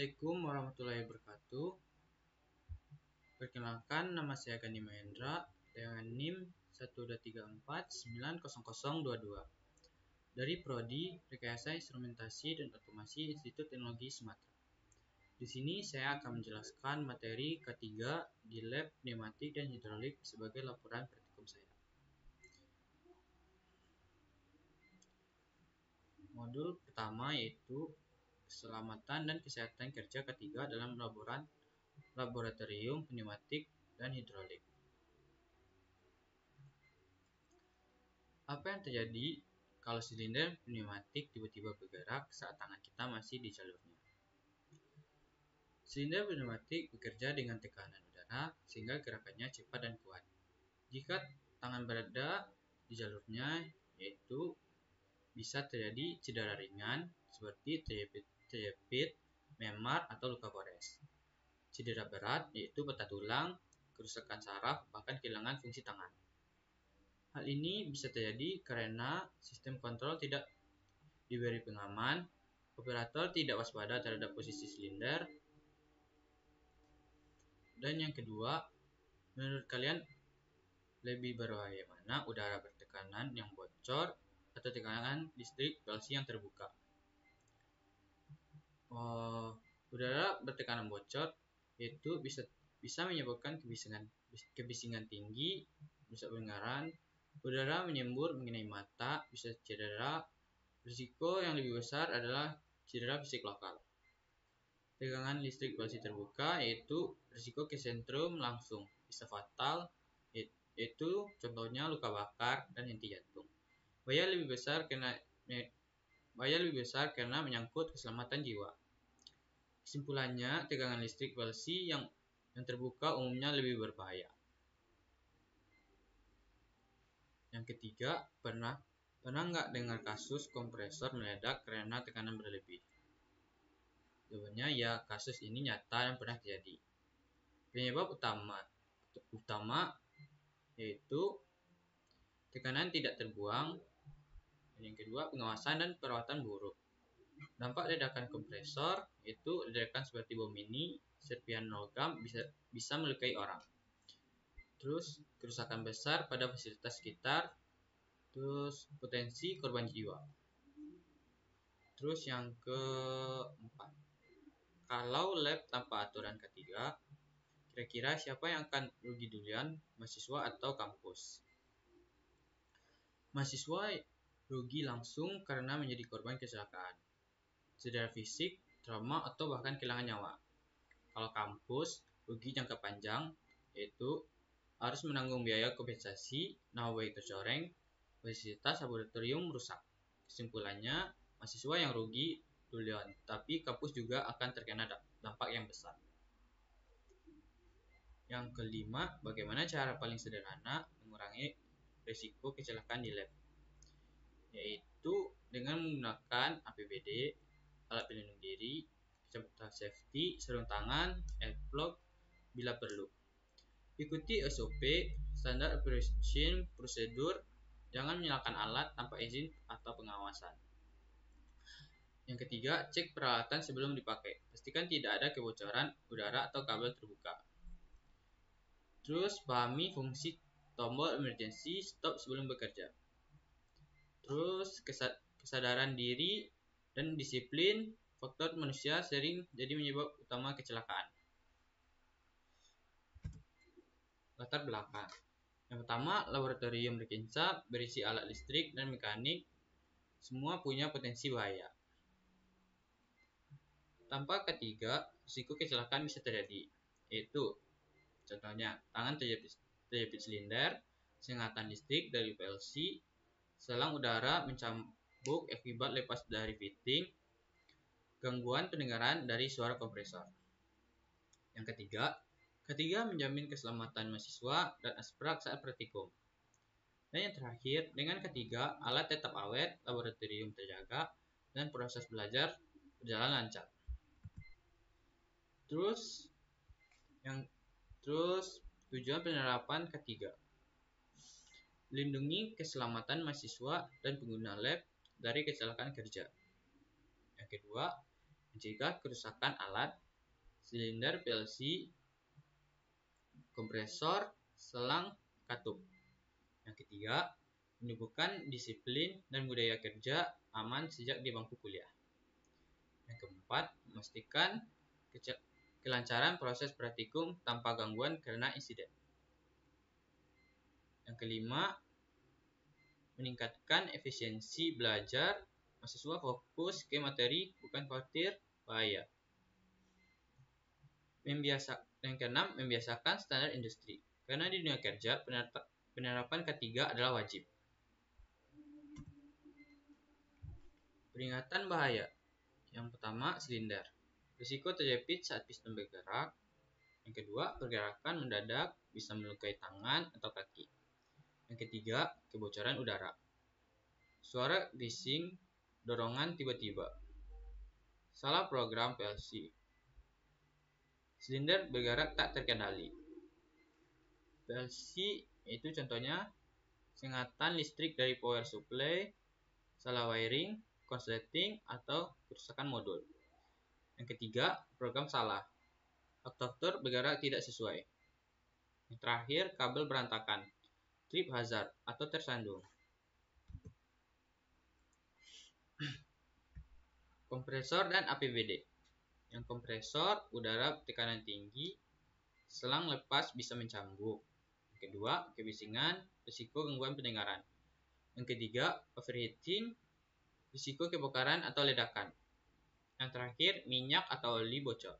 Assalamualaikum warahmatullahi wabarakatuh. Perkenalkan, nama saya Gani Mahendra dengan NIM 123490022 dari Prodi Rekayasa Instrumentasi dan Otomasi Institut Teknologi Sumatera. Di sini saya akan menjelaskan materi K3 di Lab Pneumatik dan Hidrolik sebagai laporan praktikum saya. Modul pertama yaitu keselamatan dan kesehatan kerja ketiga dalam laboratorium pneumatik dan hidrolik. Apa yang terjadi kalau silinder pneumatik tiba-tiba bergerak saat tangan kita masih di jalurnya? Silinder pneumatik bekerja dengan tekanan udara sehingga gerakannya cepat dan kuat. Jika tangan berada di jalurnya, yaitu bisa terjadi cedera ringan seperti terjepit, memar, atau luka gores. Cedera berat yaitu patah tulang, kerusakan saraf, bahkan kehilangan fungsi tangan. Hal ini bisa terjadi karena sistem kontrol tidak diberi pengaman, operator tidak waspada terhadap posisi silinder, dan yang kedua, menurut kalian lebih berbahaya mana, udara bertekanan yang bocor atau tekanan listrik PLC yang terbuka? Udara bertekanan bocor itu bisa menyebabkan kebisingan tinggi, bisa pendengaran, udara menyembur mengenai mata, bisa cedera. Risiko yang lebih besar adalah cedera fisik lokal. Tegangan listrik PLC terbuka yaitu risiko ke sentrum langsung, bisa fatal, yaitu contohnya luka bakar dan henti jantung. Bahaya lebih besar karena menyangkut keselamatan jiwa. Kesimpulannya, tegangan listrik PLC yang terbuka umumnya lebih berbahaya. Yang ketiga, pernah nggak dengar kasus kompresor meledak karena tekanan berlebih? Jawabannya ya, kasus ini nyata dan pernah terjadi. Penyebab utama yaitu tekanan tidak terbuang, dan yang kedua pengawasan dan perawatan buruk. Dampak ledakan kompresor yaitu ledakan seperti bom mini, serpihan logam bisa melukai orang. Terus kerusakan besar pada fasilitas sekitar, terus potensi korban jiwa. Terus yang keempat, kalau lab tanpa aturan K3, kira-kira siapa yang akan rugi duluan, mahasiswa atau kampus? Mahasiswa rugi langsung karena menjadi korban kecelakaan, cedera fisik, trauma, atau bahkan kehilangan nyawa. Kalau kampus rugi jangka panjang, yaitu harus menanggung biaya kompensasi, nama baik tercoreng, fasilitas laboratorium rusak. Kesimpulannya, mahasiswa yang rugi duluan, tapi kampus juga akan terkena dampak yang besar. Yang kelima, bagaimana cara paling sederhana mengurangi risiko kecelakaan di lab? Yaitu dengan menggunakan APBD, alat pelindung diri, kacamata safety, sarung tangan, airplug bila perlu. Ikuti SOP, standar operation prosedur, jangan menyalakan alat tanpa izin atau pengawasan. Yang ketiga, cek peralatan sebelum dipakai. Pastikan tidak ada kebocoran udara atau kabel terbuka. Terus pahami fungsi tombol emergency stop sebelum bekerja. Terus kesadaran diri dan disiplin, faktor manusia sering jadi penyebab utama kecelakaan. Latar belakang. Yang pertama, laboratorium Rekinsa berisi alat listrik dan mekanik, semua punya potensi bahaya. Tanpa K3, risiko kecelakaan bisa terjadi, yaitu contohnya tangan terjepit silinder, sengatan listrik dari PLC, selang udara mencambuk akibat lepas dari fitting, gangguan pendengaran dari suara kompresor. Yang ketiga, K3 menjamin keselamatan mahasiswa dan asprak saat praktikum. Dan yang terakhir, dengan K3, alat tetap awet, laboratorium terjaga, dan proses belajar berjalan lancar. Terus tujuan penerapan K3: melindungi keselamatan mahasiswa dan pengguna lab dari kecelakaan kerja. Yang kedua, mencegah kerusakan alat, silinder PLC, kompresor, selang, katup. Yang ketiga, menumbuhkan disiplin dan budaya kerja aman sejak di bangku kuliah. Yang keempat, memastikan kelancaran proses praktikum tanpa gangguan karena insiden. Yang kelima, meningkatkan efisiensi belajar, mahasiswa fokus ke materi bukan khawatir bahaya. Yang keenam, membiasakan standar industri. Karena di dunia kerja, penerapan K3 adalah wajib. Peringatan bahaya. Yang pertama, silinder. Risiko terjepit saat piston bergerak. Yang kedua, pergerakan mendadak bisa melukai tangan atau kaki. Yang ketiga, kebocoran udara. Suara bising, dorongan tiba-tiba. Salah program PLC. Silinder bergerak tak terkendali. PLC itu contohnya sengatan listrik dari power supply, salah wiring, konsleting, atau kerusakan modul. Yang ketiga, program salah. Aktuator bergerak tidak sesuai. Yang terakhir, kabel berantakan, trip hazard, atau tersandung. Kompresor dan APBD. Yang kompresor, udara tekanan tinggi, selang lepas bisa mencambuk. Yang kedua, kebisingan, risiko gangguan pendengaran. Yang ketiga, overheating, risiko kebakaran atau ledakan. Yang terakhir, minyak atau oli bocor,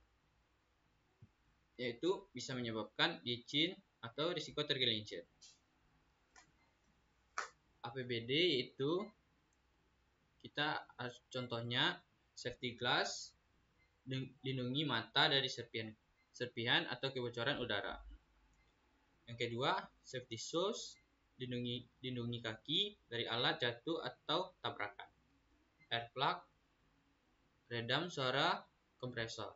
yaitu bisa menyebabkan licin atau risiko tergelincir. APBD itu kita contohnya safety glass, lindungi mata dari serpihan atau kebocoran udara. Yang kedua, safety shoes, lindungi kaki dari alat jatuh atau tabrakan. Air plug, redam suara kompresor.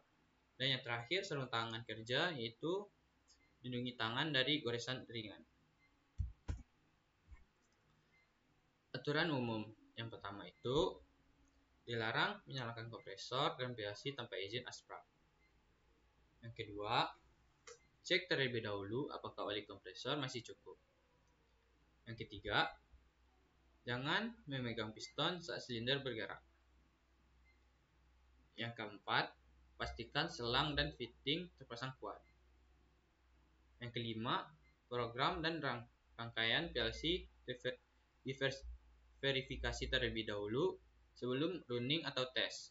Dan yang terakhir, sarung tangan kerja, yaitu lindungi tangan dari goresan ringan. Aturan umum. Yang pertama itu dilarang menyalakan kompresor dan PLC tanpa izin ASPRA. Yang kedua, cek terlebih dahulu apakah oli kompresor masih cukup. Yang ketiga, jangan memegang piston saat silinder bergerak. Yang keempat, pastikan selang dan fitting terpasang kuat. Yang kelima, program dan rangkaian PLC diverifikasi terlebih dahulu sebelum running atau tes.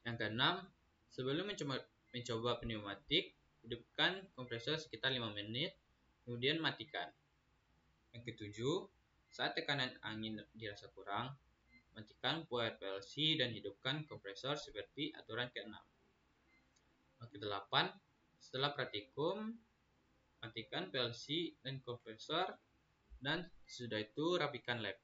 Yang keenam, sebelum mencoba pneumatik, hidupkan kompresor sekitar 5 menit, kemudian matikan. Yang ketujuh, saat tekanan angin dirasa kurang, matikan puer PLC dan hidupkan kompresor seperti aturan ke-6. Yang ke-8, setelah praktikum, matikan PLC dan kompresor, dan sesudah itu rapikan lab.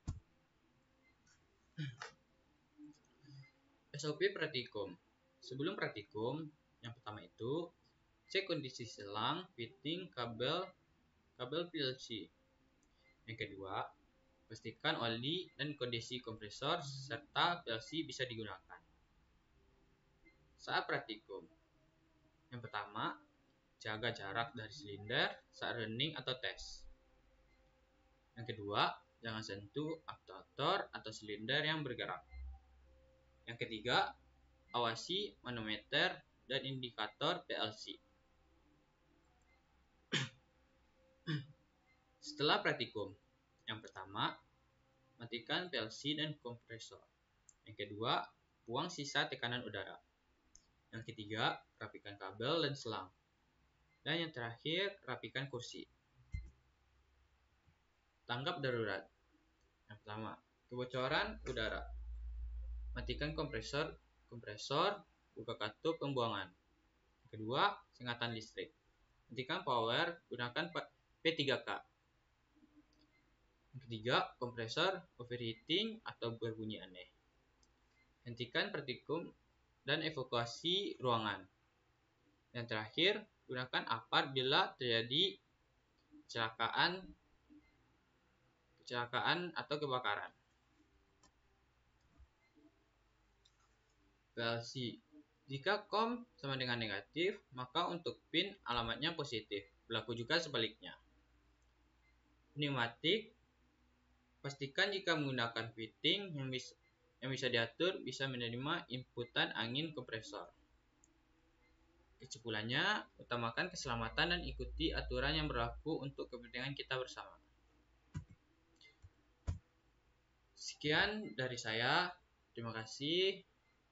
SOP praktikum. Sebelum praktikum, yang pertama itu cek kondisi selang, fitting, kabel PLC. Yang kedua, pastikan oli dan kondisi kompresor serta PLC bisa digunakan. Saat praktikum, yang pertama, jaga jarak dari silinder saat running atau tes. Yang kedua, jangan sentuh aktuator atau silinder yang bergerak. Yang ketiga, awasi manometer dan indikator PLC. Setelah praktikum, yang pertama, matikan PLC dan kompresor. Yang kedua, buang sisa tekanan udara. Yang ketiga, rapikan kabel dan selang. Dan yang terakhir, rapikan kursi. Tanggap darurat. Yang pertama, kebocoran udara. Matikan kompresor, buka katup pembuangan. Yang kedua, sengatan listrik. Matikan power, gunakan P3K. Yang ketiga, kompresor overheating atau berbunyi aneh. Hentikan praktikum dan evakuasi ruangan. Yang terakhir, gunakan apar bila terjadi kecelakaan atau kebakaran. PLC. Jika COM sama dengan negatif, maka untuk pin alamatnya positif. Berlaku juga sebaliknya. Pneumatik, pastikan jika menggunakan fitting yang bisa diatur bisa menerima inputan angin kompresor. Kesimpulannya, utamakan keselamatan dan ikuti aturan yang berlaku untuk kepentingan kita bersama. Sekian dari saya. Terima kasih.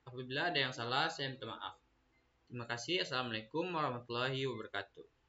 Apabila ada yang salah, saya minta maaf. Terima kasih. Assalamualaikum warahmatullahi wabarakatuh.